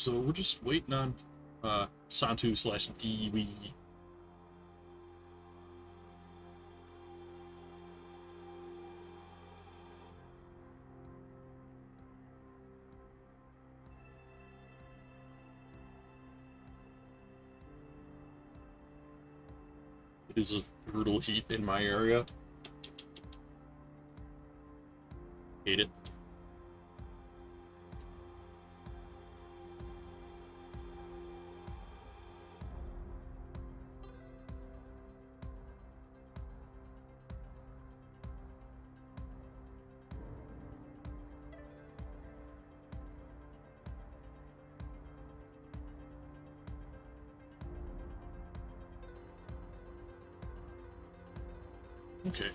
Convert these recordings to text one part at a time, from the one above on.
so we're just waiting on Santtu slash Deewee. It is a brutal heat in my area. Hate it. Okay.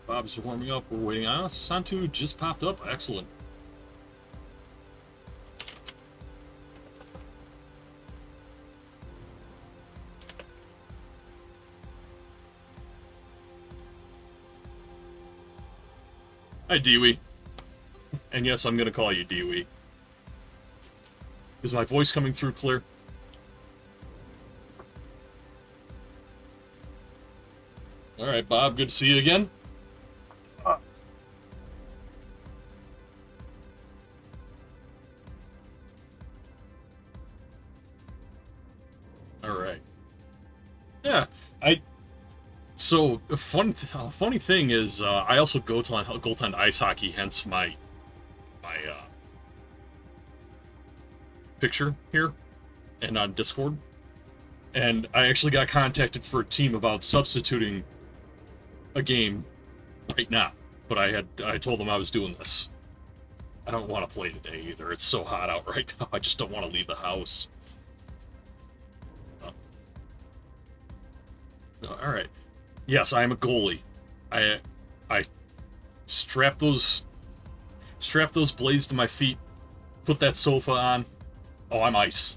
Bob's warming up. We're waiting on us. Santtu just popped up. Excellent. Hi, Deewee. And yes, I'm going to call you Deewee. Is my voice coming through clear? Alright, Bob, good to see you again. Alright. Yeah, so, a funny thing is, I also goaltend ice hockey, hence my picture here and on Discord, and I actually got contacted for a team about substituting a game right now, but I told them I was doing this. I don't want to play today either. It's so hot out right now. I just don't want to leave the house. All right. Yes, I am a goalie. I strap those blades to my feet, put that sofa on. Oh, I'm ice.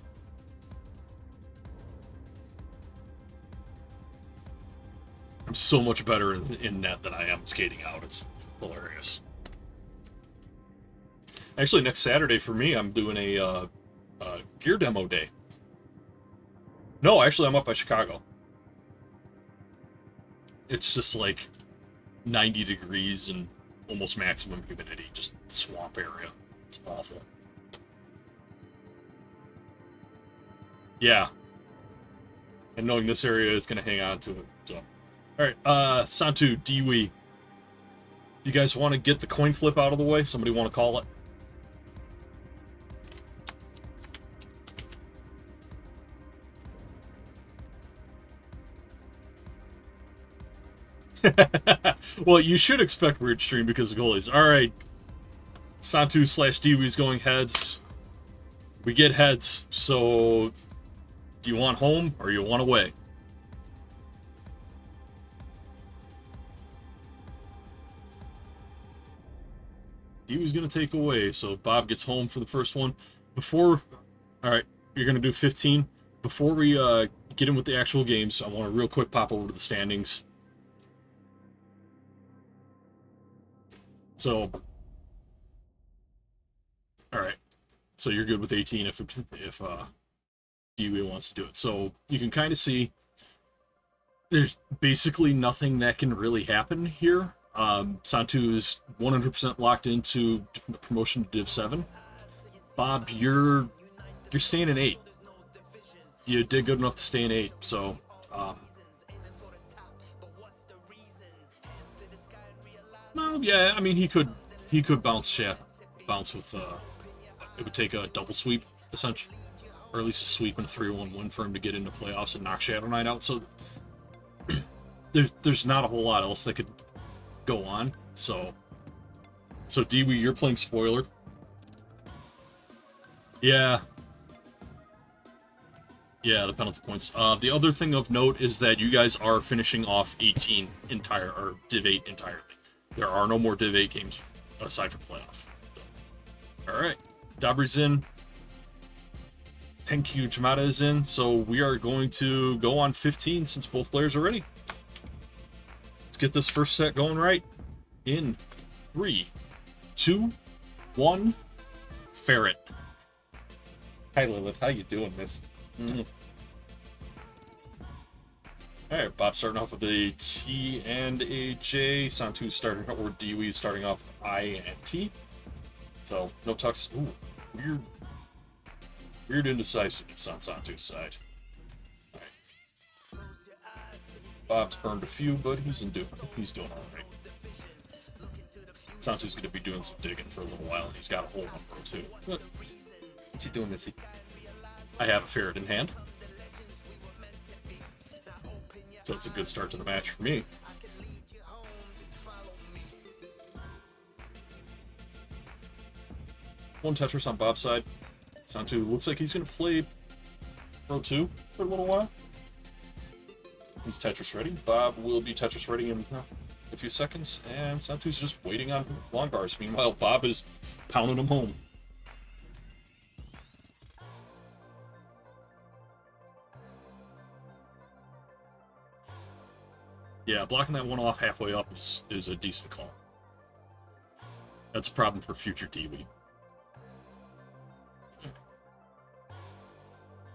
I'm so much better in net than I am skating out. It's hilarious. Actually, next Saturday for me, I'm doing a gear demo day. No, actually, I'm up by Chicago. It's just like 90 degrees and almost maximum humidity. Just swamp area. It's awful. Yeah. And knowing this area is going to hang on to it. So, alright, Santtu, Deewee. You guys want to get the coin flip out of the way? Somebody want to call it? Well, you should expect weird stream because of goalies. Alright. Santtu slash Deewee's going heads. We get heads, so do you want home or you want away? Deewee's gonna take away, so Bob gets home for the first one. Alright, you're gonna do 15. Before we get in with the actual games, I want to real quick pop over to the standings. So, alright. So you're good with 18 if Deewee wants to do it. So you can kind of see there's basically nothing that can really happen here. Santtu is 100% locked into the promotion to Div7. Bob, you're staying in 8. You did good enough to stay in 8, so well, yeah, I mean he could bounce with it would take a double sweep essentially, or at least a sweep and a 3-1 win for him to get into playoffs and knock Shadow Knight out. So there's not a whole lot else that could go on. So Deewee, you're playing spoiler. Yeah, the penalty points. The other thing of note is that you guys are finishing off 18 or Div 8 entirely. There are no more Div 8 games aside from playoff. So, all right, Dabri's in. Thank you, Jamada is in. So we are going to go on 15 since both players are ready. Let's get this first set going right. In 3, 2, 1. Ferret. Hi, Lilith. How you doing, miss? Alright, Bob starting off with a T and a J. Santtu starting, or Deewee starting off with I and T. So, no tucks. Ooh, weird indecisiveness on Santtu's side. Alright. Bob's burned a few, but he's doing alright. Santtu's going to be doing some digging for a little while, and he's got a hole on row 2. What you doing, Missy? I have a ferret in hand. So it's a good start to the match for me. One Tetris on Bob's side. Santtu looks like he's going to play row 2 for a little while. He's Tetris ready. Bob will be Tetris ready in a few seconds. And Santtu's just waiting on long bars. Meanwhile, Bob is pounding him home. Yeah, blocking that one off halfway up is a decent call. That's a problem for future Deewee.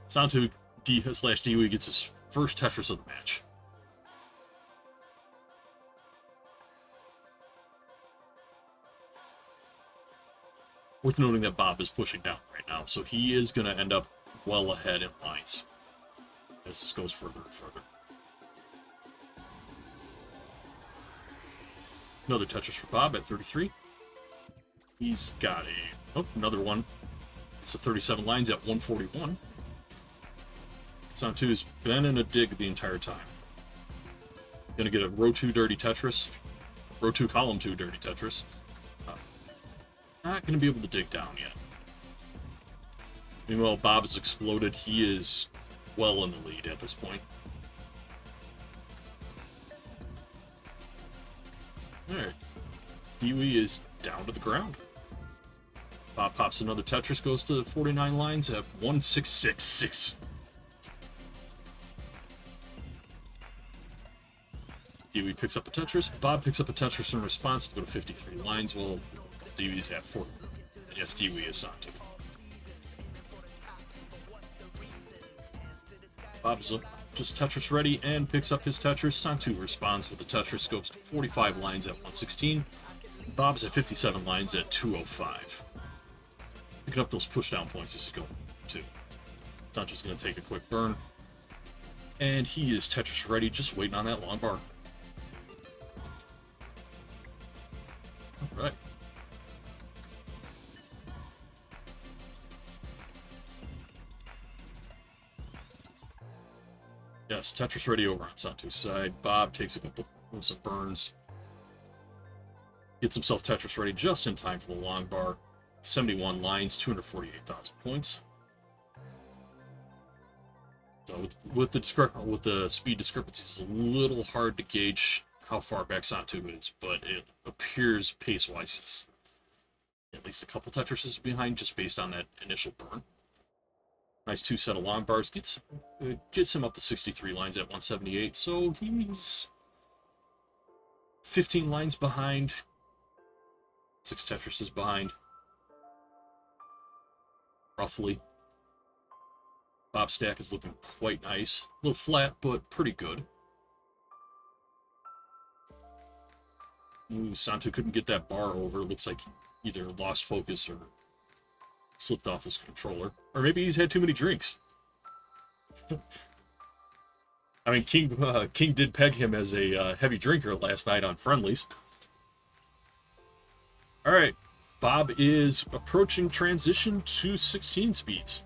Santtu /Deewee gets his first Tetris of the match. Worth noting that Bob is pushing down right now, so he is going to end up well ahead in lines as this goes further and further. Another Tetris for Bob at 33. He's got another one. It's a 37 lines at 141. Santtu's been in a dig the entire time. Gonna get a row 2 dirty Tetris. Row 2 column 2 dirty Tetris. Not gonna be able to dig down yet. Meanwhile, Bob has exploded. He is well in the lead at this point. Alright. Deewee is down to the ground. Bob pops another Tetris, goes to 49 lines at 1666. Deewee picks up a Tetris. Bob picks up a Tetris in response to go to 53 lines. Well, Deewee's at 40. And yes, Deewee is Santtu. Bob's just Tetris ready and picks up his Tetris. Santtu responds with the Tetris, goes to 45 lines at 116. Bob's at 57 lines at 205. Picking up those push-down points as he's going, too. Santtu's going to take a quick burn. And he is Tetris ready, just waiting on that long bar. Alright. Yes, Tetris ready over on Santtu's side. Bob takes a couple of some burns. Gets himself Tetris ready just in time for the long bar. 71 lines, 248,000 points. So with the speed discrepancies, it's a little hard to gauge how far back Santtu is, but it appears pace-wise he's at least a couple Tetrises behind just based on that initial burn. Nice 2 set of long bars, gets him up to 63 lines at 178, so he's 15 lines behind, 6 Tetrises behind, roughly. Bob's stack is looking quite nice. A little flat, but pretty good. Ooh, Santtu couldn't get that bar over. Looks like he either lost focus or slipped off his controller. Or maybe he's had too many drinks. I mean, King did peg him as a heavy drinker last night on Friendlies. Alright, Bob is approaching transition to 16 speeds.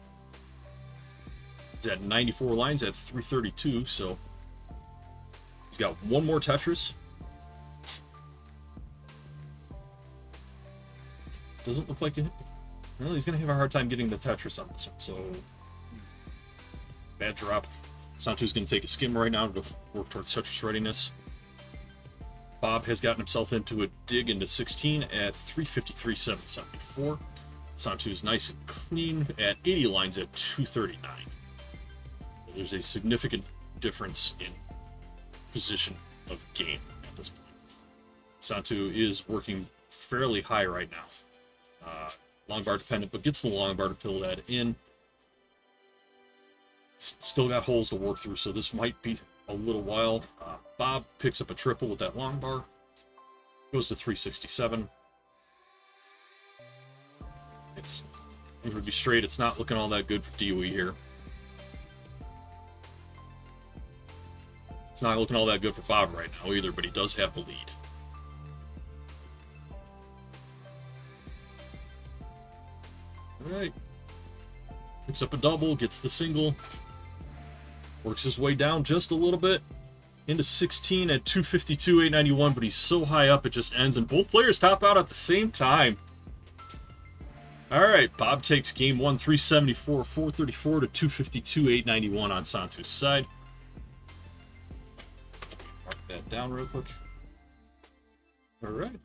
He's at 94 lines at 332, so he's got one more Tetris. Doesn't look like it. Well, he's going to have a hard time getting the Tetris on this one, so bad drop. Santtu's going to take a skim right now to work towards Tetris readiness. Bob has gotten himself into a dig into 16 at 353,774. Santtu's nice and clean at 80 lines at 239. There's a significant difference in position of game at this point. Santtu is working fairly high right now. Long bar dependent, but gets the long bar to fill that in. Still got holes to work through, so this might be a little while. Bob picks up a triple with that long bar. Goes to 367. It's going to be straight. It's not looking all that good for Deewee here. It's not looking all that good for Bob right now either, but he does have the lead. Alright. Picks up a double, gets the single. Works his way down just a little bit. Into 16 at 252.891, but he's so high up it just ends, and both players top out at the same time. Alright, Bob takes game 1, 374, 434 to 252.891 on Santtu's side. Mark that down real quick. Alright.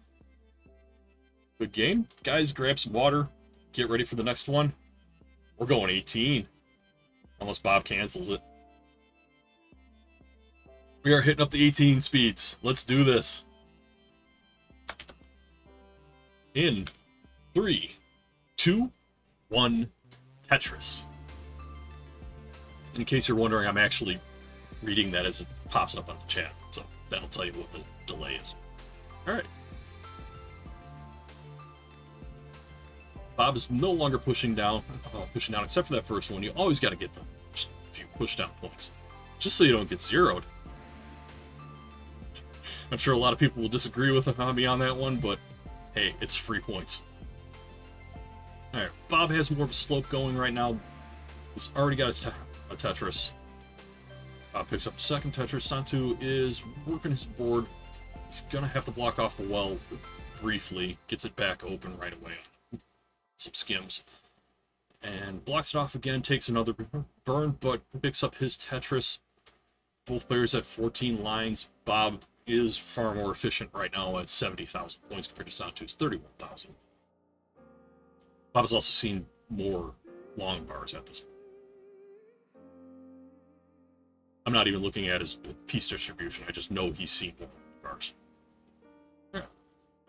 Good game. Guys, grab some water. Get ready for the next one. We're going 18. Unless Bob cancels it. We are hitting up the 18 speeds. Let's do this. In 3, 2, 1, Tetris. In case you're wondering, I'm actually reading that as it pops up on the chat. So that'll tell you what the delay is. Alright. Bob is no longer pushing down, except for that first one. You always got to get the few push down points, just so you don't get zeroed. I'm sure a lot of people will disagree with me on that one, but hey, it's free points. Alright, Bob has more of a slope going right now. He's already got his a Tetris. Bob picks up a second Tetris. Santtu is working his board. He's going to have to block off the well briefly. Gets it back open right away. Some skims. And blocks it off again. Takes another burn, but picks up his Tetris. Both players at 14 lines. Bob is far more efficient right now at 70,000 points compared to Santtu's 31,000. Bob has also seen more long bars at this point. I'm not even looking at his piece distribution. I just know he's seen more bars. Yeah.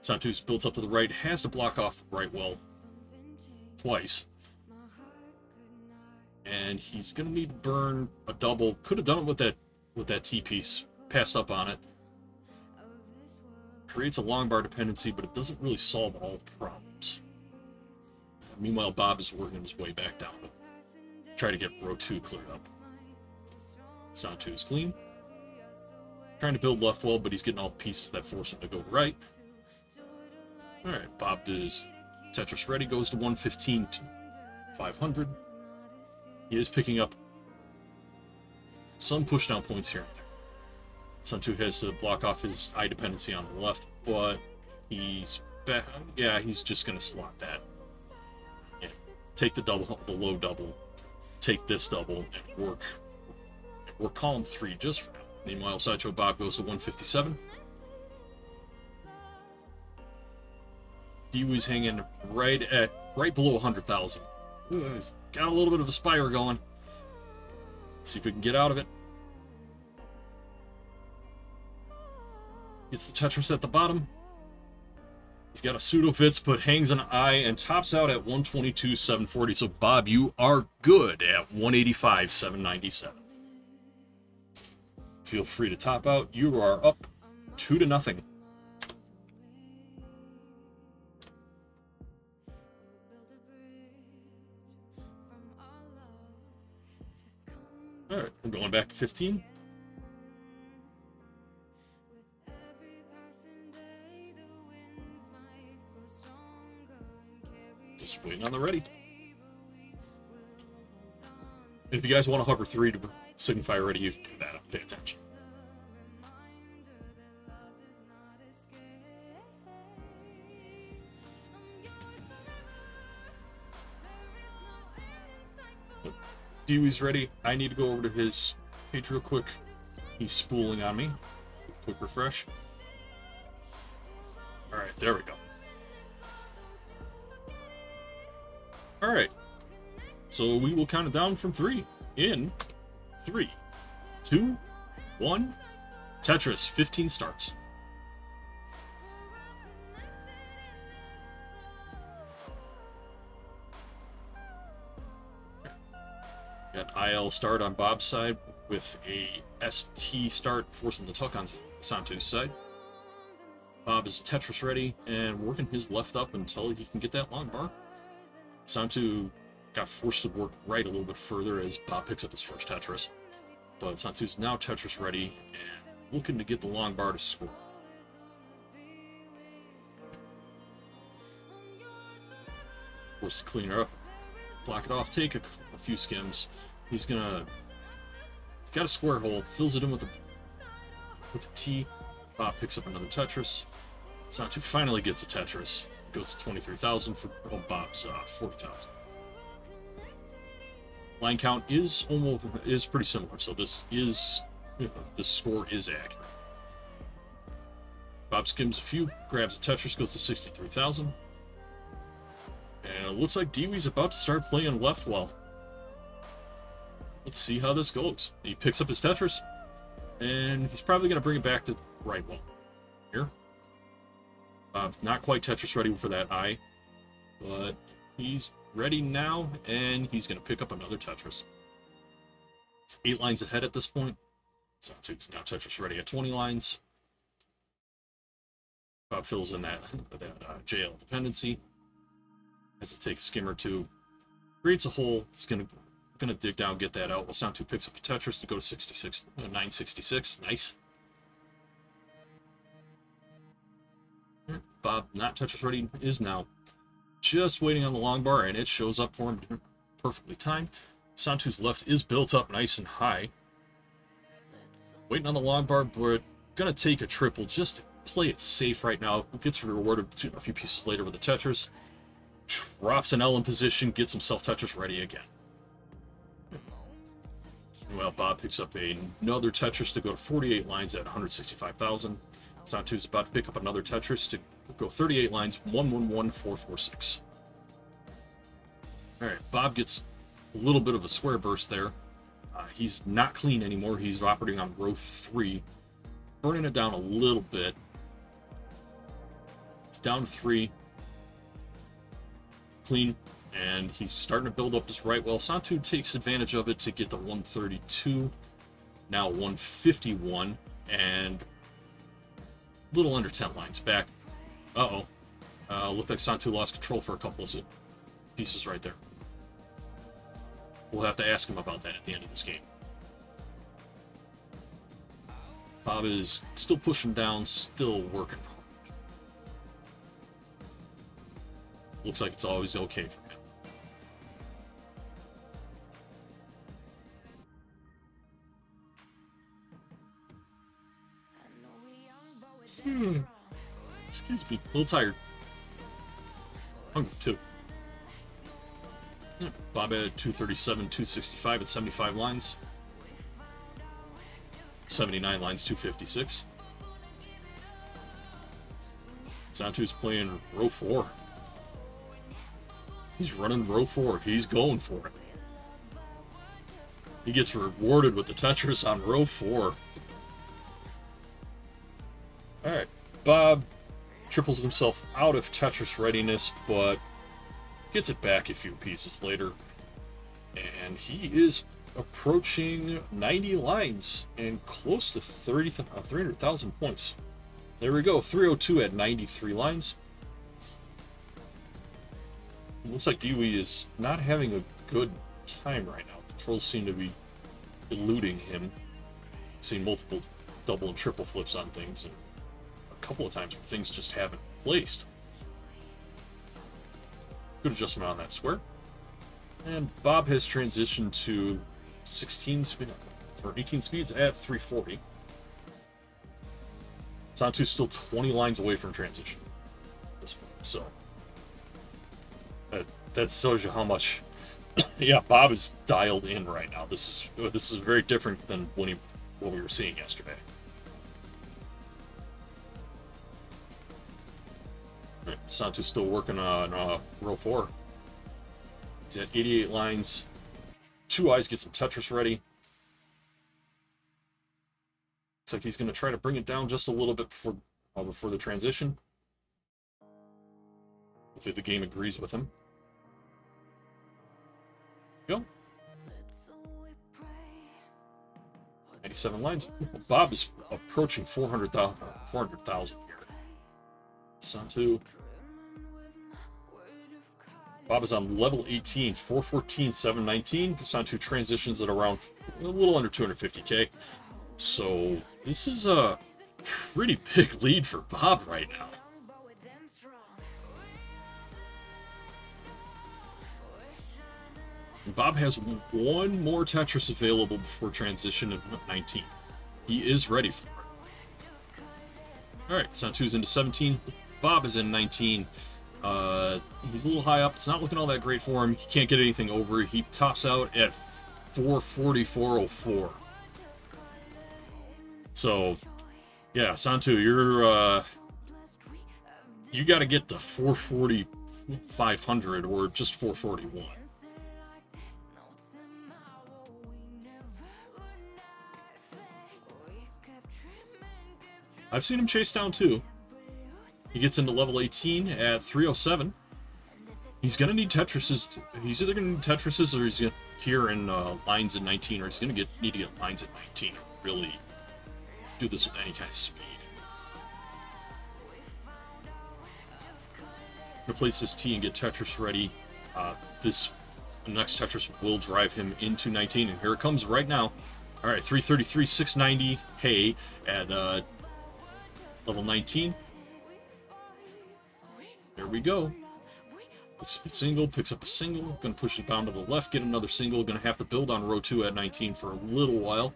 Santtu's built up to the right, has to block off the right well twice. And he's going to need to burn a double. Could have done it with that T-piece. Passed up on it. Creates a long bar dependency, but it doesn't really solve all problems. Meanwhile, Bob is working his way back down to try to get row 2 cleared up. Santtu is clean. Trying to build left well, but he's getting all the pieces that force him to go right. Alright, Bob is Tetris ready, goes to 115 to 500. He is picking up some pushdown points here and there. Santtu has to block off his eye dependency on the left, but he's back. Yeah, he's just going to slot that. Yeah, take the double, the low double, take this double, and work column 3 just for now. Meanwhile, Sideshow Bob goes to 157. Deewee's hanging right below 100,000. He's got a little bit of a spire going. Let's see if we can get out of it. Gets the Tetris at the bottom. He's got a pseudo fits, but hangs an eye and tops out at 122,740. So Bob, you are good at 185,797. Feel free to top out. You are up 2-0. All right, we're going back to 15. Just waiting on the ready. And if you guys want to hover 3 to signify ready, you can do that. Pay attention. Deewee's ready. I need to go over to his page real quick. He's spooling on me. Quick refresh. Alright, there we go. Alright. So we will count it down from 3. In 3, 2, 1. Tetris, 15 starts. IL start on Bob's side with a ST start, forcing the tuck on Santtu's side. Bob is Tetris ready and working his left up until he can get that long bar. Santtu got forced to work right a little bit further as Bob picks up his first Tetris. But Santtu's now Tetris ready and looking to get the long bar to score. Forced to clean her up, block it off, take a few skims. He's gonna got a square hole, fills it in with the T. Bob picks up another Tetris. Santtu finally gets a Tetris. Goes to 23,000 for Bob's 40,000. Line count is pretty similar, so this score is accurate. Bob skims a few, grabs a Tetris, goes to 63,000. And it looks like Deewee's about to start playing left well. Let's see how this goes. He picks up his Tetris, and he's probably going to bring it back to right well. Here. Not quite Tetris ready for that eye, but he's ready now, and he's going to pick up another Tetris. It's 8 lines ahead at this point. Santtu's now Tetris ready at 20 lines. Bob fills in that JL dependency. Has to take a skim or two. Creates a hole. He's going to dig down, get that out. Well, Santtu picks up a Tetris to go to 966. Nice. Bob, not Tetris ready, is now just waiting on the long bar, and it shows up for him perfectly timed. Santtu's left is built up nice and high. Waiting on the long bar, but gonna take a triple just to play it safe right now. Gets rewarded a few pieces later with a Tetris. Drops an L in position, gets himself Tetris ready again. Well, Bob picks up another Tetris to go to 48 lines at 165,000. Santtu's about to pick up another Tetris to go 38 lines, 111446. Alright, Bob gets a little bit of a square burst there. He's not clean anymore. He's operating on row 3. Burning it down a little bit. He's down 3. Clean. And he's starting to build up his right well. Santtu takes advantage of it to get the 132. Now 151. And a little under 10 lines back. Uh-oh. Looked like Santtu lost control for a couple of pieces right there. We'll have to ask him about that at the end of this game. Bob is still pushing down, still working hard. Looks like it's always okay for him. Excuse me, a little tired. Hungry too. Yeah, Bob at 237, 265 at 75 lines. 79 lines, 256. Santtu's playing row 4. He's running row 4. He's going for it. He gets rewarded with the Tetris on row 4. Alright, Bob triples himself out of Tetris readiness, but gets it back a few pieces later. And he is approaching 90 lines and close to 300,000 points. There we go, 302 at 93 lines. It looks like Deewee is not having a good time right now. Controls seem to be eluding him. Seen multiple double and triple flips on things, and a couple of times where things just haven't placed. Good adjustment on that square. And Bob has transitioned to 16 speed for 18 speeds at 340. Santtu's still 20 lines away from transition at this point, so that shows you how much. Yeah, Bob is dialed in right now. This is very different than what we were seeing yesterday. Right, Santtu's still working on row 4. He's at 88 lines. 2 eyes, get some Tetris ready. Looks like he's going to try to bring it down just a little bit before the transition. Hopefully the game agrees with him. Go. 97 lines. Bob is approaching 400,000 here. Santtu. Bob is on level 18, 414, 719. Santtu transitions at around a little under 250k. So this is a pretty big lead for Bob right now. Bob has one more Tetris available before transition of 19. He is ready for it. Alright, Santtu's into 17. Bob is in 19. He's a little high up. It's not looking all that great for him. He can't get anything over. He tops out at 444.04. So, yeah, Santtu, you got to get to 440,500 or just 441. I've seen him chase down too. He gets into level 18 at 307. He's gonna need Tetrises. He's either gonna need Tetrises or he's gonna here in lines at 19, or he's gonna need to get lines at 19 to really do this with any kind of speed. Replace this T and get Tetris ready. This next Tetris will drive him into 19, and here it comes right now. All right, 333, 690. Hey, at level 19. There we go. Picks up a single, picks up a single. Gonna push it down to the left, get another single. Gonna have to build on row 2 at 19 for a little while.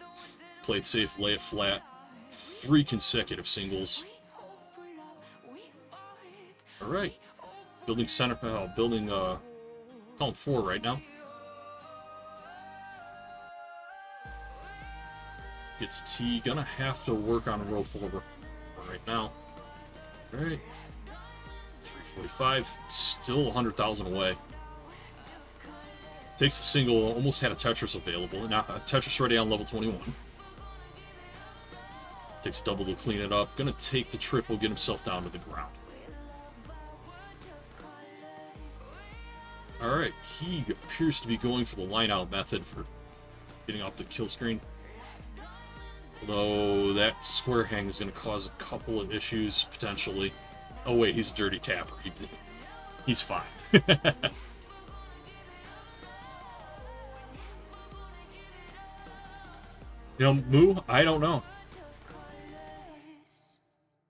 Play it safe, lay it flat. 3 consecutive singles. Alright. Building center, building column 4 right now. Gets a T. Gonna have to work on row 4 right now. Alright. 345. Still 100,000 away. Takes a single. Almost had a Tetris available. Now a Tetris ready on level 21. Takes a double to clean it up. Gonna take the triple, get himself down to the ground. Alright, he appears to be going for the line-out method for getting off the kill screen. Although that square hang is going to cause a couple of issues, potentially. Oh wait, he's a dirty tapper. He's fine. You know, Moo, I don't know.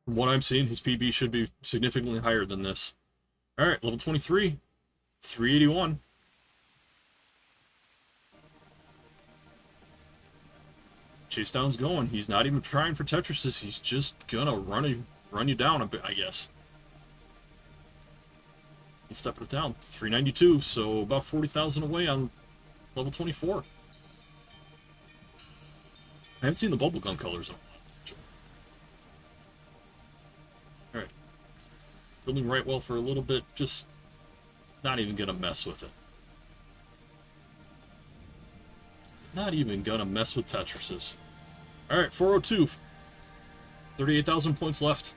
From what I'm seeing, his PB should be significantly higher than this. Alright, level 23. 381. Chase down's going. He's not even trying for Tetrises. He's just gonna run you down a bit, I guess. He's stepping it down. 392, so about 40,000 away on level 24. I haven't seen the bubblegum colors on. Alright. Building right well for a little bit, just not even gonna mess with it. Not even gonna mess with Tetrises. Alright, 402. 38,000 points left.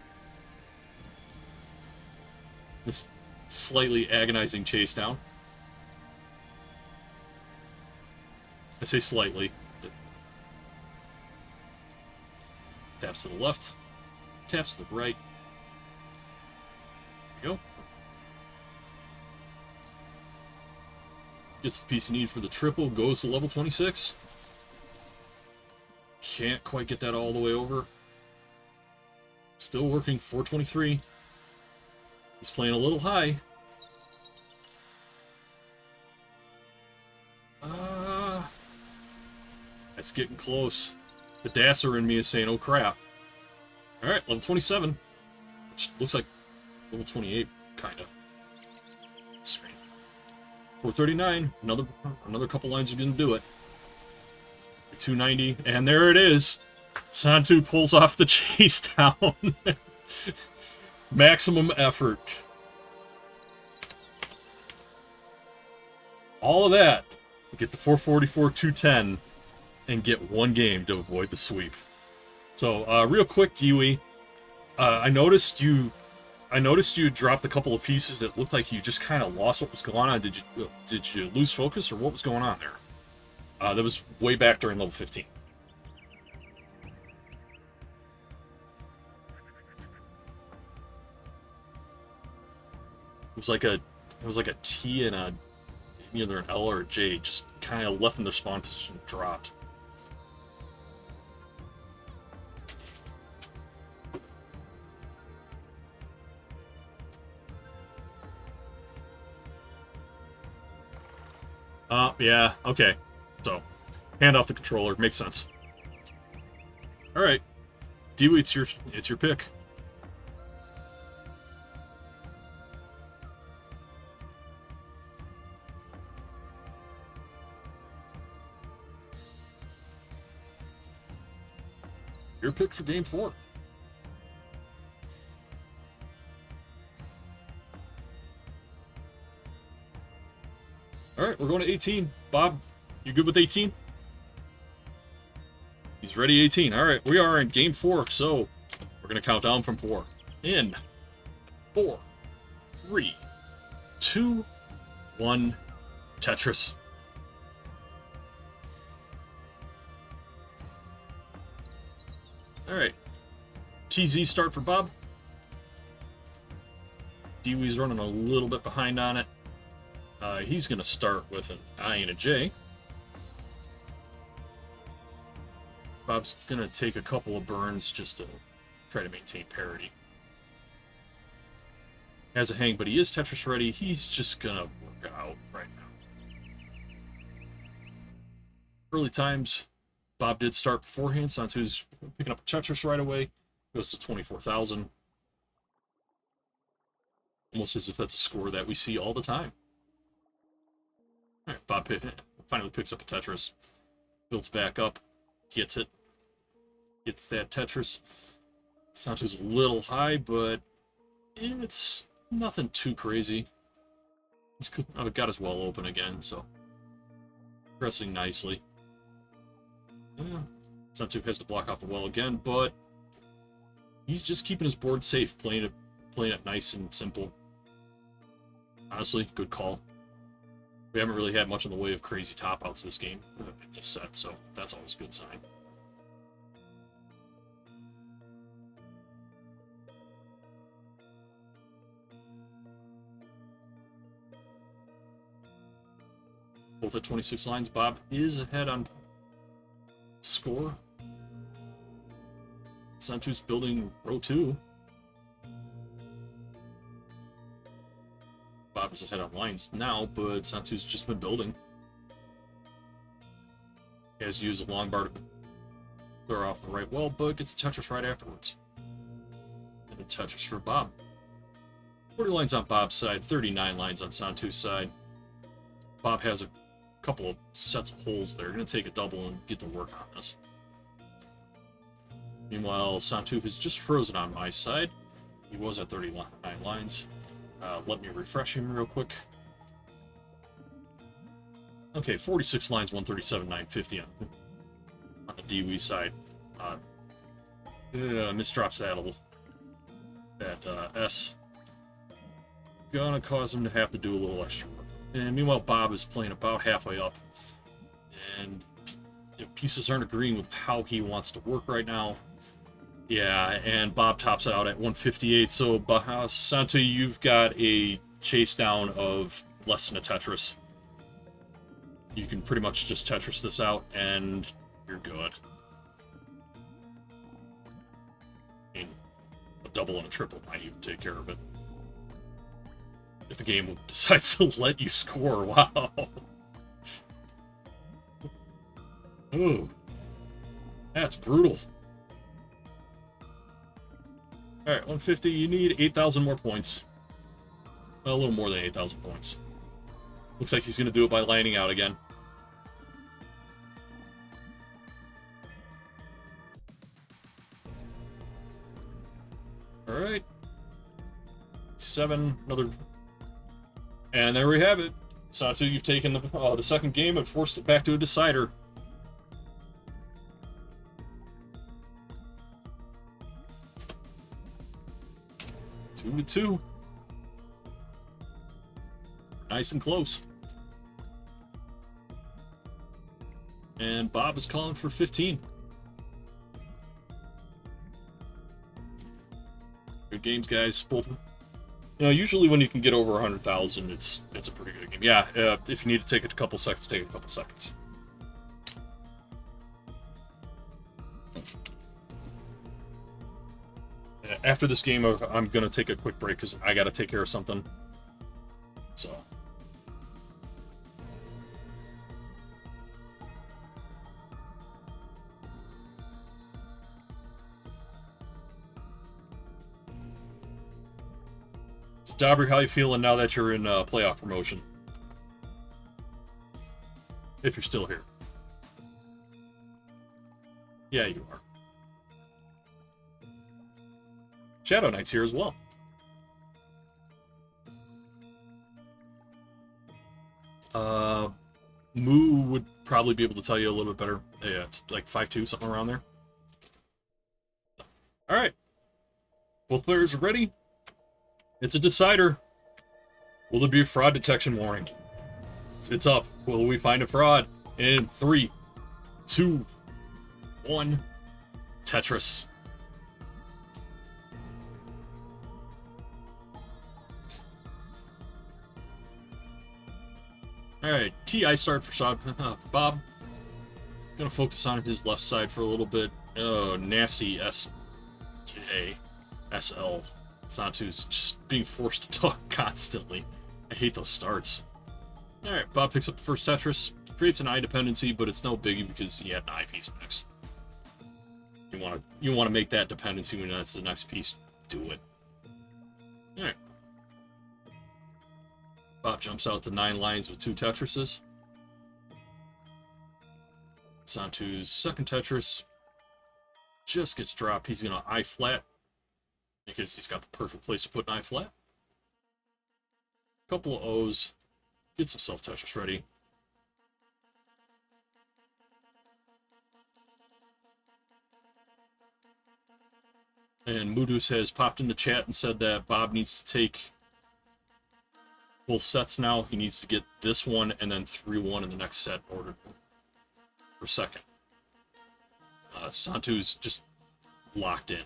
This slightly agonizing chase down. I say slightly. Taps to the left. Taps to the right. There we go. Gets the piece you need for the triple. Goes to level 26. Can't quite get that all the way over. Still working. 423. He's playing a little high. That's getting close. The dasser in me is saying, oh crap. Alright, level 27. Which looks like level 28, kinda. Screen. 439. Another couple lines are gonna do it. 290, and there it is. Santtu pulls off the chase down. Maximum effort. All of that. Get the 444, 210, and get one game to avoid the sweep. So, real quick, Deewee, I noticed you dropped a couple of pieces that looked like you just kind of lost what was going on. Did you lose focus, or what was going on there? That was way back during level 15. was like a T and a either an L or a J, just kind of left in their spawn position, dropped. Yeah, okay. So, hand off the controller, makes sense. All right, Deewee, it's your pick. Your pick for game 4. All right, we're going to 18. Bob, you good with 18? He's ready, 18. All right, we are in game 4, so we're going to count down from 4. In 4, 3, 2, 1, Tetris. All right, TZ start for Bob. Deewee's running a little bit behind on it. He's going to start with an I and a J. Bob's going to take a couple of burns just to try to maintain parity. Has a hang, but he is Tetris ready. He's just going to work out right now. Early times, Bob did start beforehand. Santtu's picking up a Tetris right away. Goes to 24,000. Almost as if that's a score that we see all the time. All right, Bob finally picks up a Tetris. Builds back up. Gets it. Gets that Tetris. Santtu's a little high, but it's nothing too crazy. He's got his well open again, so progressing nicely. Yeah. Santtu has to block off the well again, but he's just keeping his board safe, playing it nice and simple. Honestly, good call. We haven't really had much in the way of crazy top outs this game, in this set, so that's always a good sign. Both at 26 lines, Bob is ahead on score. Santtu's building row 2. Bob is ahead on lines now, but Santtu's just been building. He has used a long bar to clear off the right well, but gets a Tetris right afterwards. And a Tetris for Bob. 40 lines on Bob's side, 39 lines on Santtu's side. Bob has a couple of sets of holes there. Going to take a double and get to work on this. Meanwhile, Santtu has just frozen on my side. He was at 39 lines. Let me refresh him real quick. Okay, 46 lines, 137, 950 on the Deewee side. Misdrops that a little. That S. Gonna cause him to have to do a little extra work. And meanwhile, Bob is playing about halfway up. And pieces aren't agreeing with how he wants to work right now. Yeah, and Bob tops out at 158, so Santtu, you've got a chase down of less than a Tetris. You can pretty much just Tetris this out, and you're good. I mean, a double and a triple might even take care of it. If the game decides to let you score, wow. Ooh. That's brutal. Alright, 150, you need 8,000 more points. Well, a little more than 8,000 points. Looks like he's going to do it by lining out again. Alright. 7, another... And there we have it. Santtu, you've taken the second game and forced it back to a decider. Two to 2. Nice and close. And Bob is calling for 15. Good games, guys. Both You know, usually when you can get over 100,000, it's a pretty good game. Yeah, if you need to take a couple seconds, take a couple seconds. After this game, I'm going to take a quick break because I got to take care of something. So. So, Dobry, how you feeling now that you're in playoff promotion? If you're still here. Yeah, you are. Shadow Knight's here as well. Moo would probably be able to tell you a little bit better. Yeah, it's like 5-2, something around there. Alright. Both players are ready. It's a decider. Will there be a fraud detection warning? It's up. Will we find a fraud? In 3, 2, 1. Tetris. Alright, TI start for Bob. Gonna focus on his left side for a little bit. Oh, nasty SJ. SL. Santtu's just being forced to talk constantly. I hate those starts. Alright, Bob picks up the first Tetris. Creates an eye dependency, but it's no biggie because he had an eye piece next. You wanna make that dependency when that's the next piece. Do it. Alright. Bob jumps out to 9 lines with 2 Tetrises. Santtu's second Tetris just gets dropped. He's going to eye flat because he's got the perfect place to put an eye flat. Couple of O's. Gets himself Tetris ready. And Moodus has popped into chat and said that Bob needs to take both sets now. He needs to get this one and then 3-1 in the next set in order for second. Santtu's just locked in.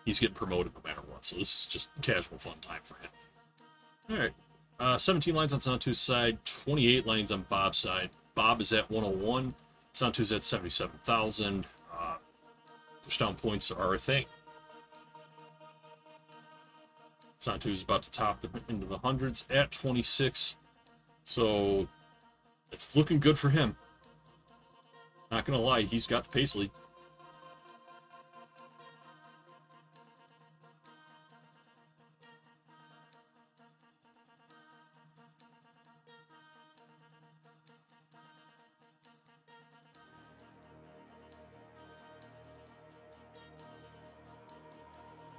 He's getting promoted no matter what, so this is just casual fun time for him. Alright, 17 lines on Santtu's side, 28 lines on Bob's side. Bob is at 101, Santtu's at 77,000. Pushdown points are a thing. Santtu's about to top into the hundreds at 26, so it's looking good for him. Not gonna lie, he's got the pace lead.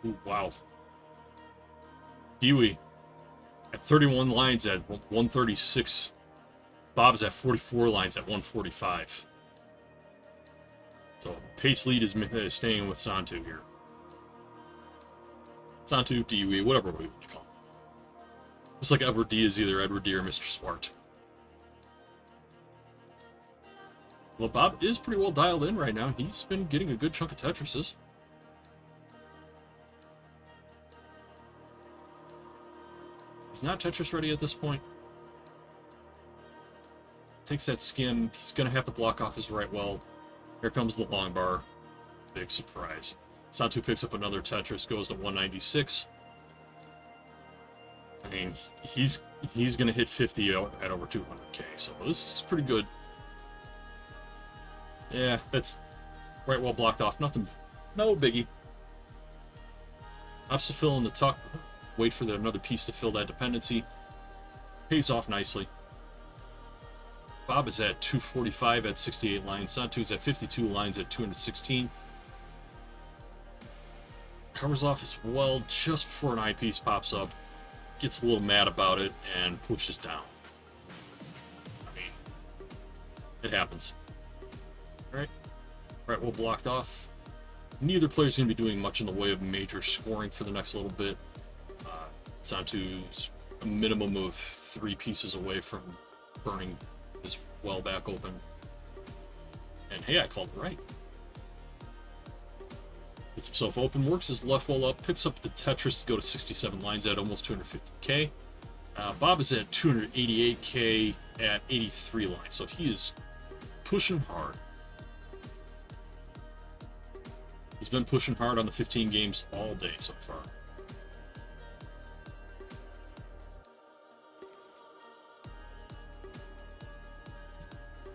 Ooh, wow. Deewee at 31 lines at 136. Bob's at 44 lines at 145. So pace lead is staying with Santtu here. Santtu, Deewee, whatever we want to call him. Just like Edward D is either Edward D or Mr. Swart. Well, Bob is pretty well dialed in right now. He's been getting a good chunk of Tetrises. He's not Tetris ready at this point. Takes that skim. He's going to have to block off his right well. Here comes the long bar. Big surprise. Santtu picks up another Tetris, goes to 196. I mean, he's going to hit 50 at over 200k, so this is pretty good. Yeah, that's right well blocked off. Nothing, no biggie. Opts to fill in the tuck. Wait for another piece to fill that dependency. Pays off nicely. Bob is at 245 at 68 lines. Santtu's at 52 lines at 216. Covers off as well just before an eyepiece pops up. Gets a little mad about it and pushes down. I mean, it happens. Alright. Right, well blocked off. Neither player's going to be doing much in the way of major scoring for the next little bit. Santtu's a minimum of 3 pieces away from burning his well back open. And hey, I called it right. Gets himself open, works his left wall up, picks up the Tetris to go to 67 lines at almost 250k. Bob is at 288k at 83 lines, so he is pushing hard. He's been pushing hard on the 15 games all day so far.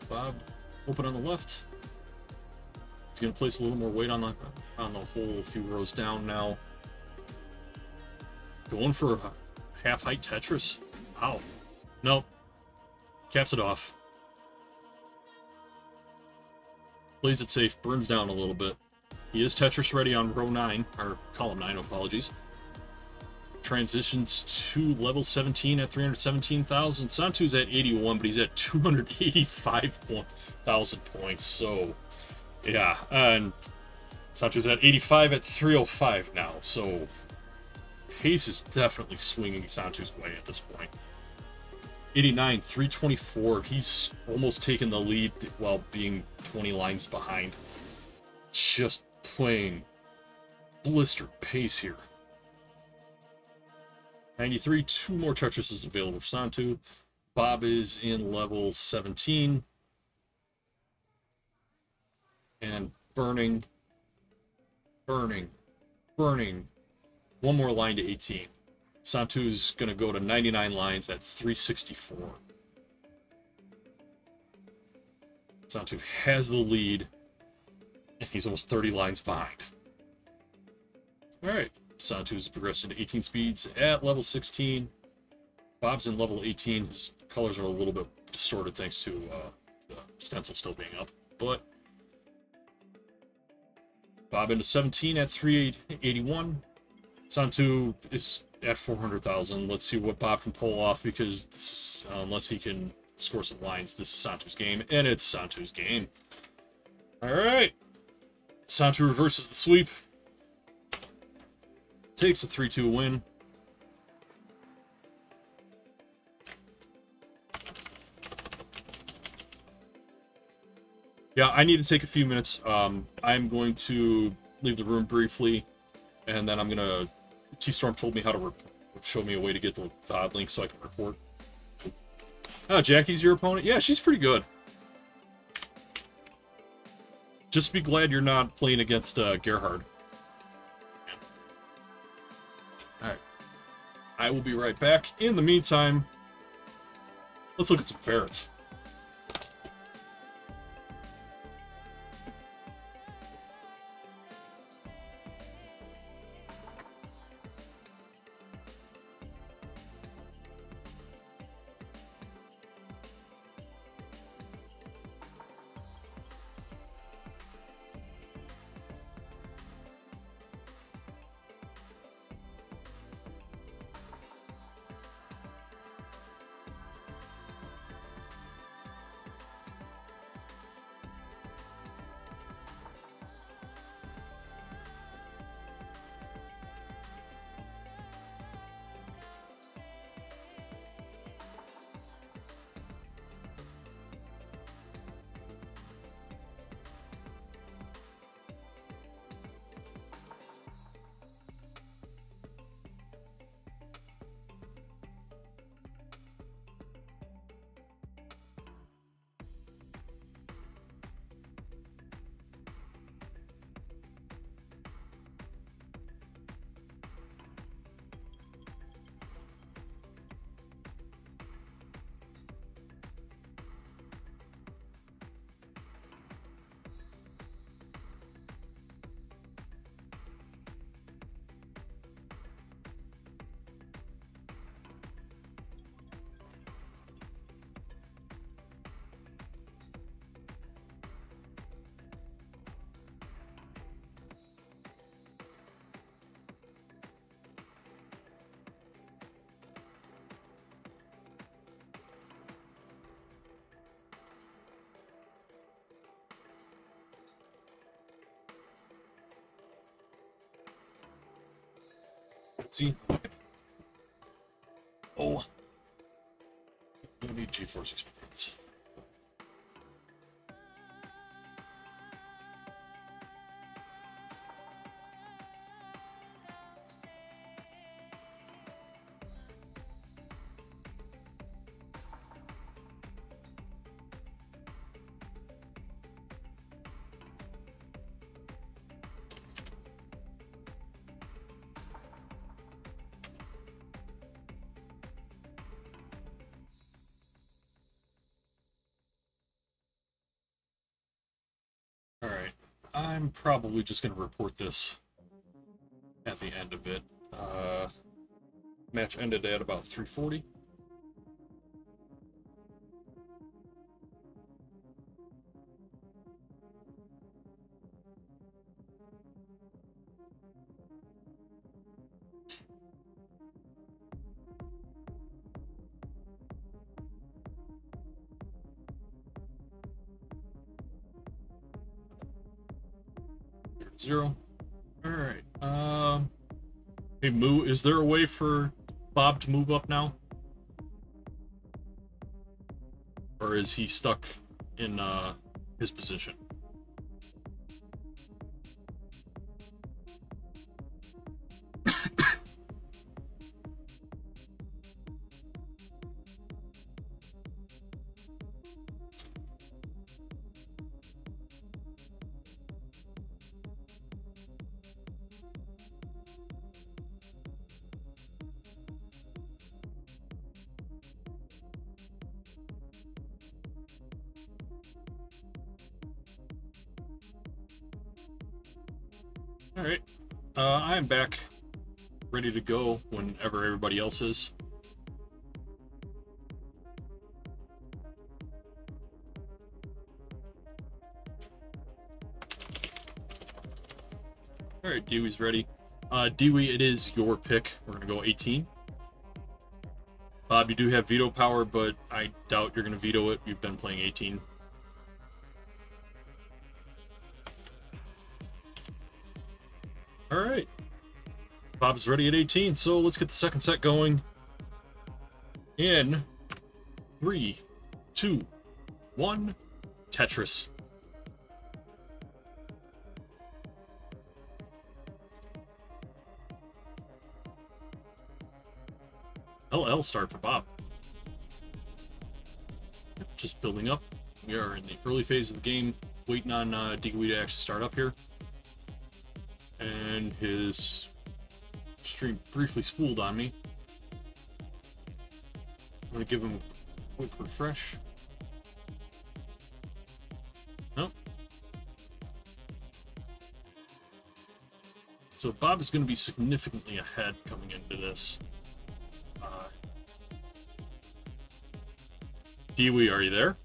Bob, open on the left. He's going to place a little more weight on the whole few rows down now. Going for a half-height Tetris. Wow. Nope. Caps it off. Plays it safe, burns down a little bit. He is Tetris ready on row 9, or column 9, apologies. Transitions to level 17 at 317,000. Santtu's at 81, but he's at 285,000 points. So, yeah, and Santtu's at 85 at 305 now. So, pace is definitely swinging Santtu's way at this point. 89, 324. He's almost taken the lead while being 20 lines behind. Just playing blistered pace here. 93, 2 more Tetrises available for Santtu. Bob is in level 17. And burning. One more line to 18. Santtu's going to go to 99 lines at 364. Santtu has the lead, and he's almost 30 lines behind. Alright, Santtu's progressed into 18 speeds at level 16. Bob's in level 18. His colors are a little bit distorted thanks to the stencil still being up. But Bob into 17 at 381. Santtu is at 400,000. Let's see what Bob can pull off, because this is, unless he can score some lines, this is Santtu's game, and it's Santtu's game. Alright. Santtu reverses the sweep. Takes a 3-2 win. Yeah, I need to take a few minutes. I'm going to leave the room briefly, and then I'm going to... T-Storm told me how to show me a way to get the VOD link so I can record. Oh, Jackie's your opponent? Yeah, she's pretty good. Just be glad you're not playing against Gerhard. Alright. I will be right back. In the meantime, let's look at some ferrets. See? Oh. You need GeForce experience. I'm probably just going to report this at the end of it. Match ended at about 3:40. Zero. Alright, hey Moo, is there a way for Bob to move up now? Or is he stuck in, his position? Alright, I am back, ready to go whenever everybody else is. Alright, Deewee's ready. Deewee, it is your pick. We're gonna go 18. Bob, you do have veto power, but I doubt you're gonna veto it. You've been playing 18. Alright. Bob's ready at 18, so let's get the second set going. In 3, 2, 1, Tetris. LL start for Bob. Just building up. We are in the early phase of the game, waiting on Deewee to actually start up here. And his stream briefly spooled on me. I'm gonna give him a quick refresh. Nope. So Bob is gonna be significantly ahead coming into this. Deewee, are you there?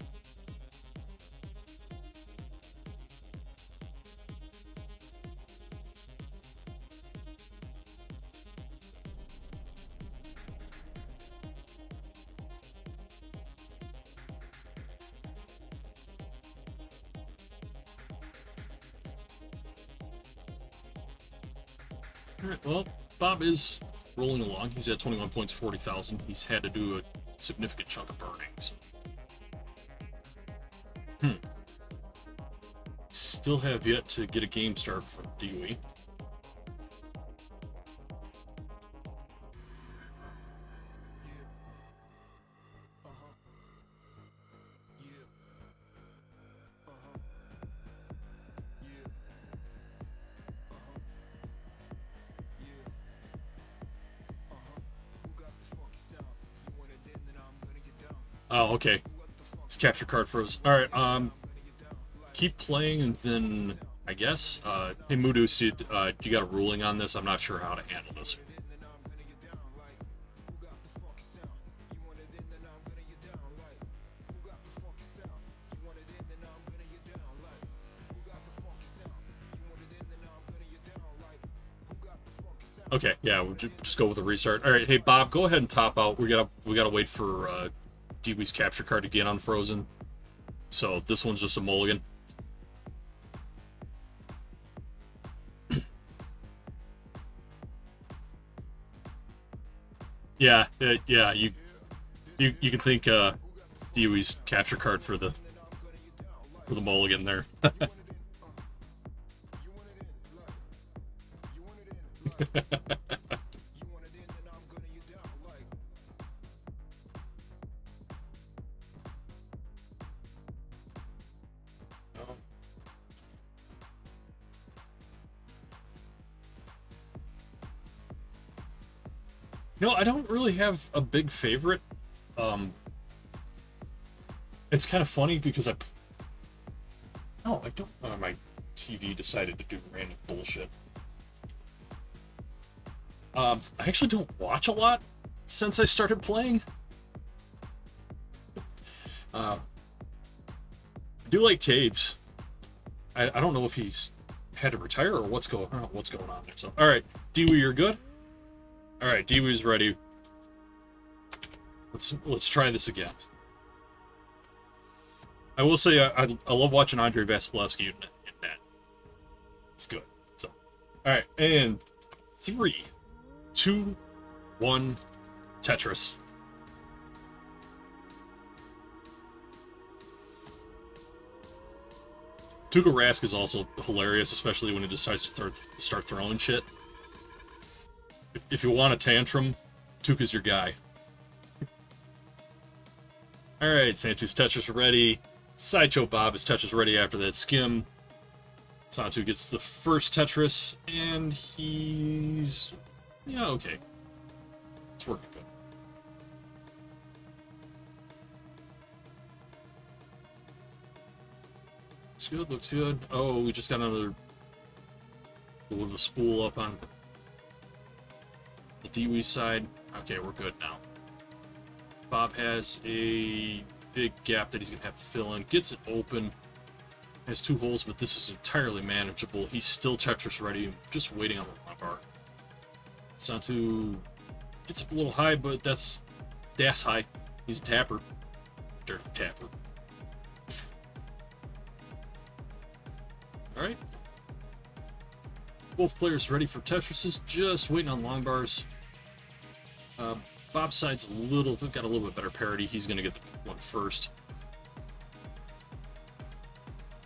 Alright, well, Bob is rolling along. He's at 21 points, 40,000. He's had to do a significant chunk of burning. So. Still have yet to get a game start from Deewee. Oh, okay. His capture card froze. Alright, keep playing and then, I guess, hey Moodoo, you got a ruling on this? I'm not sure how to handle this. Okay, yeah, we'll just go with a restart. Alright, hey Bob, go ahead and top out. We gotta wait for, Deewee's capture card to get unfrozen. So this one's just a mulligan. Yeah, yeah, you can thank Deewee's capture card for the mulligan there. No, I don't really have a big favorite. It's kind of funny because I don't. My TV decided to do random bullshit. I actually don't watch a lot since I started playing. I do like Taves. I don't know if he's had to retire or what's going on there. So, all right, Deewee, you're good. All right, Deewee's ready. Let's try this again. I will say I love watching Andre Vasilevsky in that. It's good. So, all right, and 3, 2, 1, Tetris. Tuukka Rask is also hilarious, especially when he decides to start throwing shit. If you want a tantrum, Tuukka's your guy. Alright, Santtu's Tetris ready. Sideshow Bob is Tetris ready after that skim. Santtu gets the first Tetris, and he's... yeah, okay. It's working good. Looks good, looks good. Oh, we just got another little spool up on the Deewee side. Okay, we're good now. Bob has a big gap that he's going to have to fill in. Gets it open. Has 2 holes, but this is entirely manageable. He's still Tetris ready, just waiting on the long bar. Santtu gets up a little high, but that's high. He's a tapper. Dirty tapper. Alright. Both players ready for Tetrises, just waiting on long bars. Bob's side's got a little bit better parity. He's going to get the one first.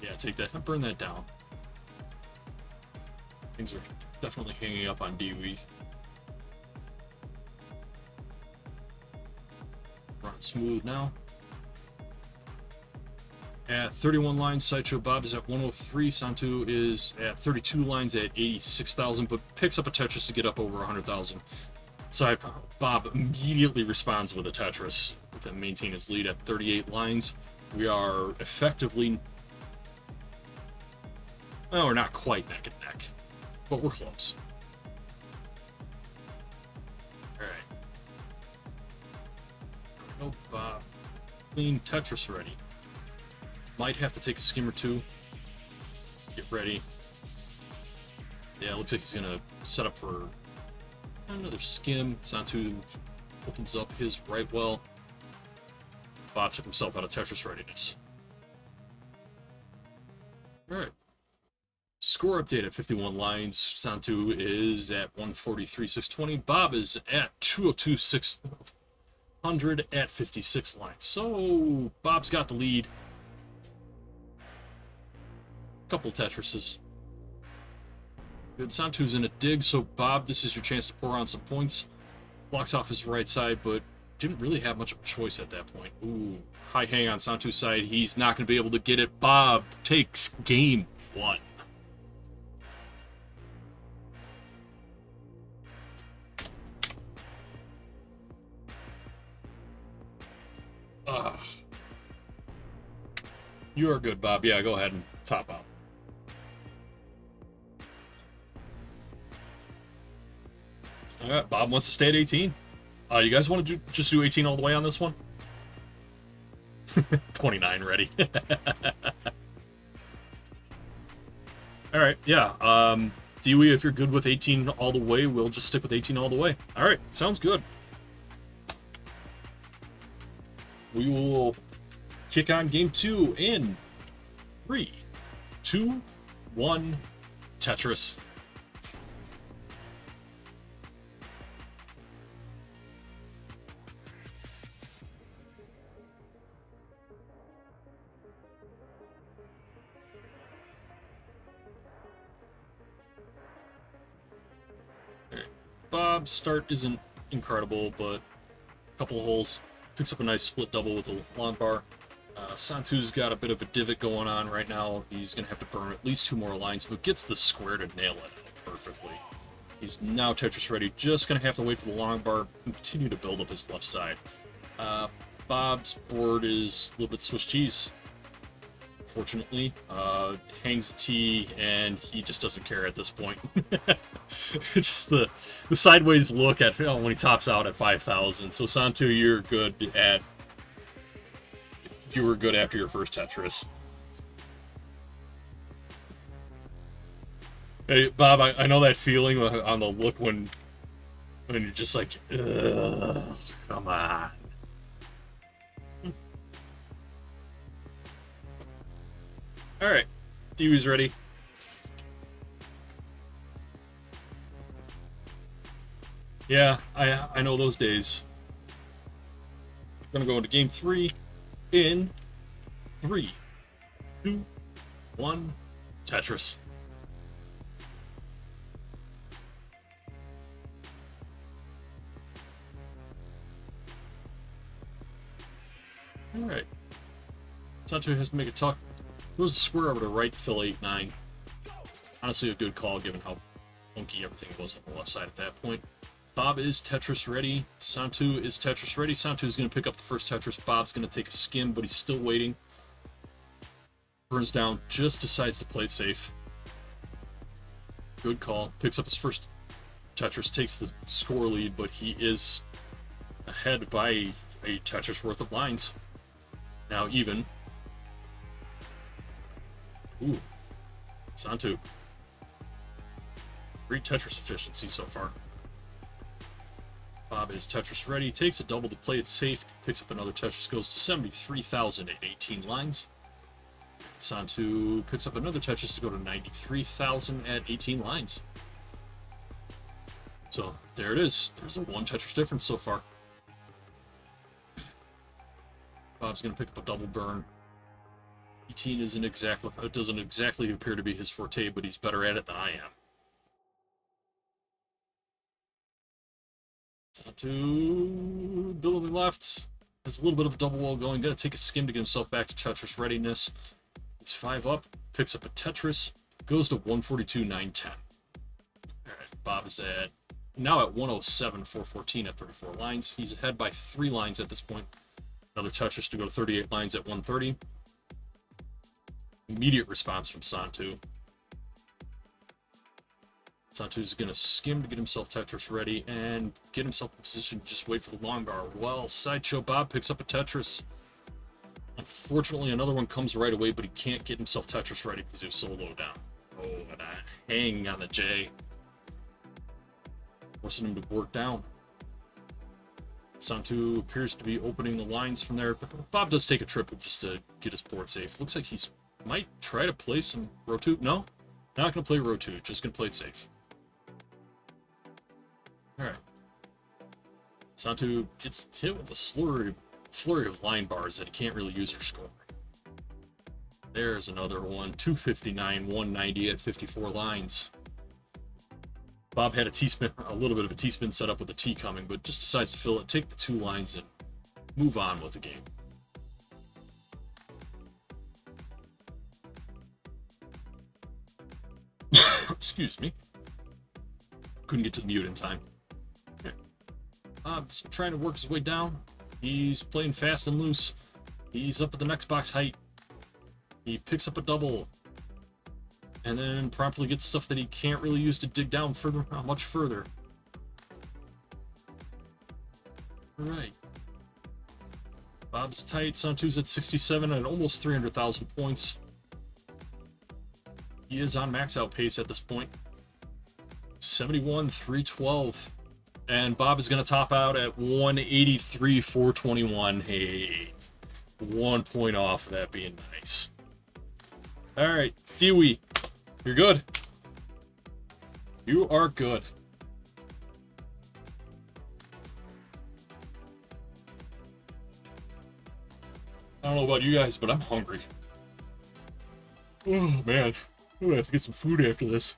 Yeah, take that. Burn that down. Things are definitely hanging up on Deewee. Running smooth now. At 31 lines, Sideshow Bob is at 103. Santtu is at 32 lines at 86,000, but picks up a Tetris to get up over 100,000. Bob immediately responds with a Tetris to maintain his lead at 38 lines. We are effectively... well, we're not quite neck and neck, but we're close. Alright. No Bob. Clean Tetris ready. Might have to take a skim or two. Get ready. Yeah, it looks like he's going to set up for another skim. Santtu opens up his right well. Bob took himself out of Tetris readiness. Alright. Score update at 51 lines. Santtu is at 143,620. Bob is at 202,600 at 56 lines. So, Bob's got the lead. Couple Tetrises. Good. Santtu's in a dig, so Bob, this is your chance to pour on some points. Blocks off his right side, but didn't really have much of a choice at that point. Ooh, high hang on Santtu's side. He's not going to be able to get it. Bob takes game 1. You are good, Bob. Yeah, go ahead and top out. Alright, Bob wants to stay at 18. You guys want to just do 18 all the way on this one? 29 ready. Alright, yeah. Deewee, if you're good with 18 all the way, we'll just stick with 18 all the way. Alright, sounds good. We will kick on game 2 in 3, 2, 1, Tetris. Bob's start isn't incredible, but a couple of holes. Picks up a nice split double with a long bar. Santtu's got a bit of a divot going on right now. He's going to have to burn at least 2 more lines, but gets the square to nail it perfectly. He's now Tetris ready. Just going to have to wait for the long bar and continue to build up his left side. Bob's board is a little bit Swiss cheese. unfortunately. Hangs the T, and he just doesn't care at this point. Just the sideways look at when he tops out at 5,000. So Santtu, you were good after your first Tetris. Hey, Bob, I know that feeling on the look when you're just like, ugh, come on. Alright, Deewee's ready. Yeah, I know those days. We're gonna go into game 3 in 3, 2, 1, Tetris. Alright. Santtu has to make a tuck. Goes the square over to right to fill 8-9. Honestly, a good call given how funky everything was on the left side at that point. Bob is Tetris ready. Santtu is Tetris ready. Santtu is going to pick up the first Tetris. Bob's going to take a skim, but he's still waiting. Burns down, just decides to play it safe. Good call. Picks up his first Tetris, takes the score lead, but he is ahead by a Tetris worth of lines. Now even. Ooh. Santtu. Great Tetris efficiency so far. Bob is Tetris ready, takes a double to play it safe, picks up another Tetris, goes to 73,000 at 18 lines. Santtu picks up another Tetris to go to 93,000 at 18 lines. So there it is. There's a 1 Tetris difference so far. Bob's going to pick up a double burn. 18 doesn't exactly appear to be his forte, but he's better at it than I am. Santtu, building left, has a little bit of a double wall going, got to take a skim to get himself back to Tetris readiness. He's 5 up, picks up a Tetris, goes to 142.910. Alright, Bob is now at 107.414 at 34 lines. He's ahead by 3 lines at this point. Another Tetris to go to 38 lines at 130. Immediate response from Santtu. Santtu's going to skim to get himself Tetris ready and get himself in position to just wait for the long bar. Well, Sideshow Bob picks up a Tetris. Unfortunately, another one comes right away, but he can't get himself Tetris ready because he was so low down. Oh, and a hang on the J. Forcing him to work down. Santtu appears to be opening the lines from there, but Bob does take a trip just to get his board safe. Looks like he's might try to play some row 2. No, not going to play row 2, just going to play it safe. Alright. Santtu gets hit with a flurry of line bars that he can't really use for scoring. There's another one. 259, 190 at 54 lines. Bob had a T-spin, a little bit of a T-spin set up with a T coming, but just decides to fill it, take the 2 lines, and move on with the game. Excuse me. Couldn't get to the mute in time. Okay. Bob's trying to work his way down. He's playing fast and loose. He's up at the next box height. He picks up a double. And then promptly gets stuff that he can't really use to dig down further, much further. Alright. Bob's tight. Santtu's at 67 at almost 300,000 points. He is on max out pace at this point. 71, 312. And Bob is going to top out at 183, 421. Hey, 1 point off of that being nice. Alright, Deewee, you're good. You are good. I don't know about you guys, but I'm hungry. Oh, man. I'm gonna have to get some food after this.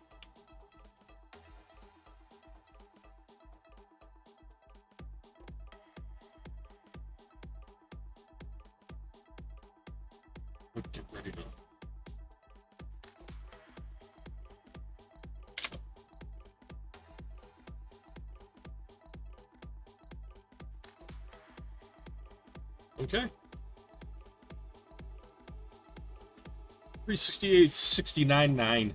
Get ready to... Okay. 368, 69.9.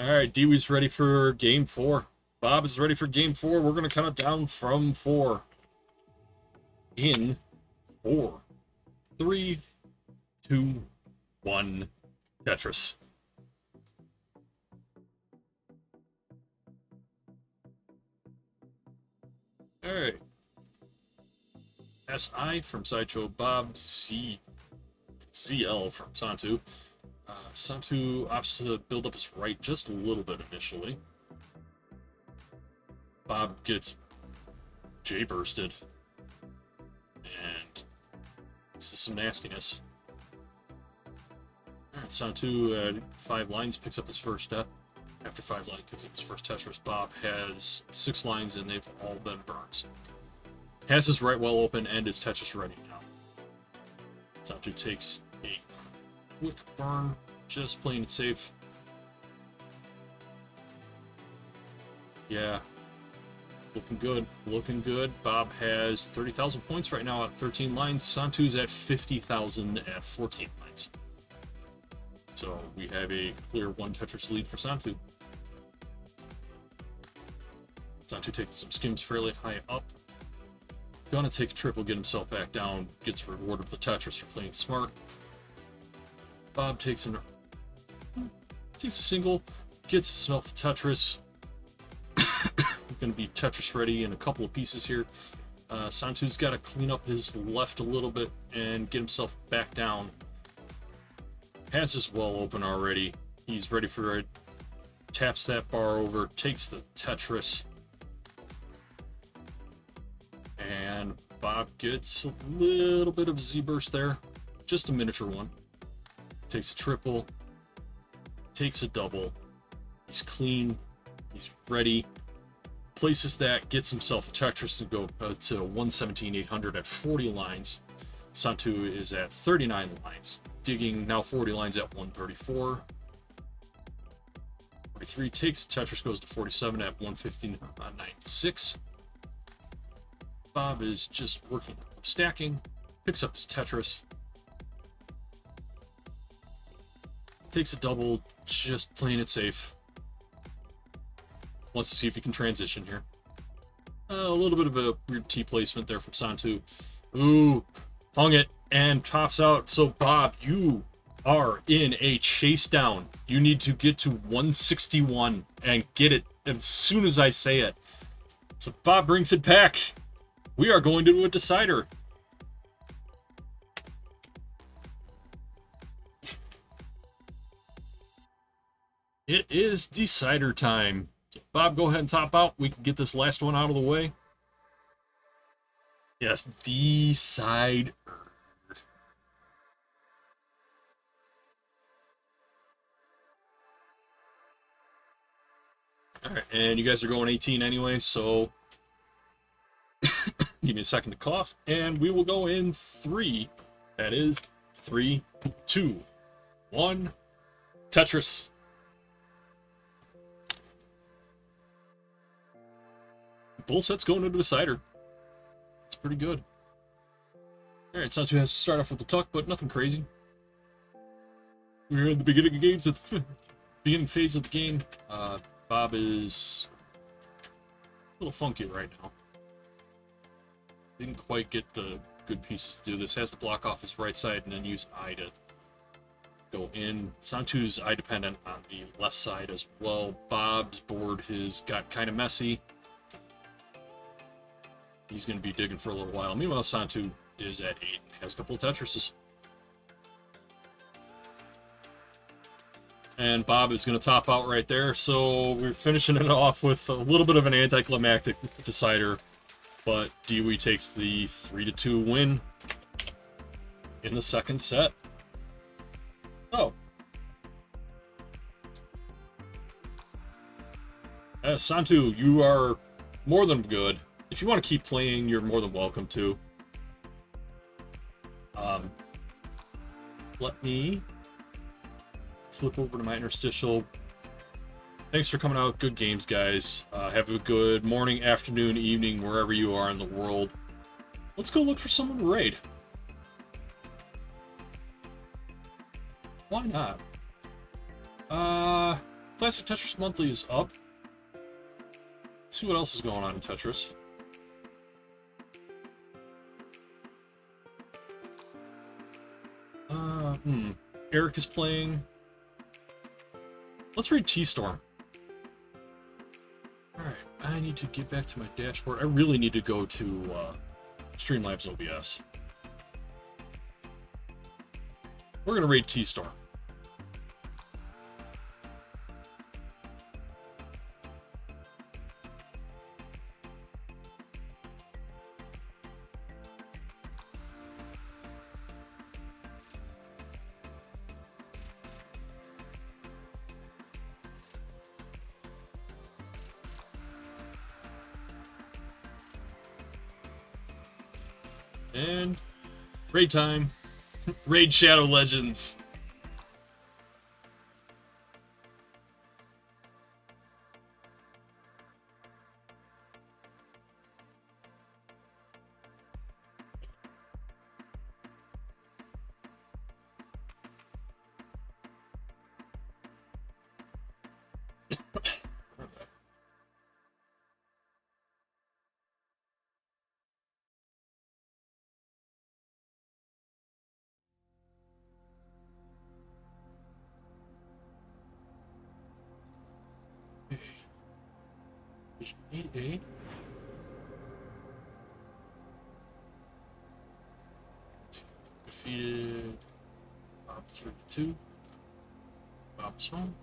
Alright, Deewee's ready for game 4. Bob is ready for game 4. We're going to count it down from 4. In 4, 3, 2, 1, Tetris. Alright. SI from Sideshow, Bob, CTL from Santtu. Santtu opts to build up his right just a little bit initially. Bob gets J-bursted. And this is some nastiness. Alright, Santtu at 5 lines picks up his first step. After 5 lines picks up his first Tetris. Bob has 6 lines and they've all been burns. Has his right well open and is Tetris ready now. Santtu takes a quick burn, just playing it safe. Yeah. Looking good, looking good. Bob has 30,000 points right now at 13 lines. Santtu's at 50,000 at 14 lines. So we have a clear 1 Tetris lead for Santtu. Santtu takes some skims fairly high up. Gonna take a triple, get himself back down, gets rewarded with the Tetris for playing smart. Bob takes a single, gets himself a Tetris. Going to be Tetris ready in a couple of pieces here. Santtu's got to clean up his left a little bit and get himself back down. Has his well open already. He's ready for it. Taps that bar over, takes the Tetris. And Bob gets a little bit of Z-burst there. Just a miniature one. Takes a triple. Takes a double. He's clean. He's ready. Places that, gets himself a Tetris to go to 117,800 at 40 lines. Santtu is at 39 lines, digging now 40 lines at 134. 43 takes the Tetris, goes to 47 at 115.96. Bob is just working, stacking, picks up his Tetris. Takes a double, just playing it safe. Wants to see if he can transition here. A little bit of a weird T placement there from Santtu. Ooh, hung it and tops out. So Bob, you are in a chase down. You need to get to 161 and get it as soon as I say it. So Bob brings it back. We are going to do a decider. It is decider time. Bob, go ahead and top out. We can get this last one out of the way. Yes, decider. Alright, and you guys are going 18 anyway, so give me a second to cough, and we will go in 3. That is 3, 2, 1. Tetris. Both sets going into a decider. It's pretty good. Alright, Santtu has to start off with the tuck, but nothing crazy. We're in the beginning of games, at the beginning phase of the game. Bob is a little funky right now. Didn't quite get the good pieces to do this. Has to block off his right side and then use I to go in. Santtu's I dependent on the left side as well. Bob's board has got kind of messy. He's going to be digging for a little while. Meanwhile, Santtu is at 8. Has a couple of Tetrises. And Bob is going to top out right there. So we're finishing it off with a little bit of an anticlimactic decider. But Deewee takes the 3-2 win in the second set. Oh. Santtu, you are more than good. If you want to keep playing, you're more than welcome to. Let me flip over to my interstitial. Thanks for coming out. Good games, guys. Have a good morning, afternoon, evening, wherever you are in the world. Let's go look for someone to raid. Why not? Classic Tetris Monthly is up. Let's see what else is going on in Tetris. Eric is playing. Let's read T-Storm. Alright, I need to get back to my dashboard. I really need to go to Streamlabs OBS. We're gonna raid T-Storm. And raid time. Raid Shadow Legends. Page 8A. Defeated Bob 32. Bob's home.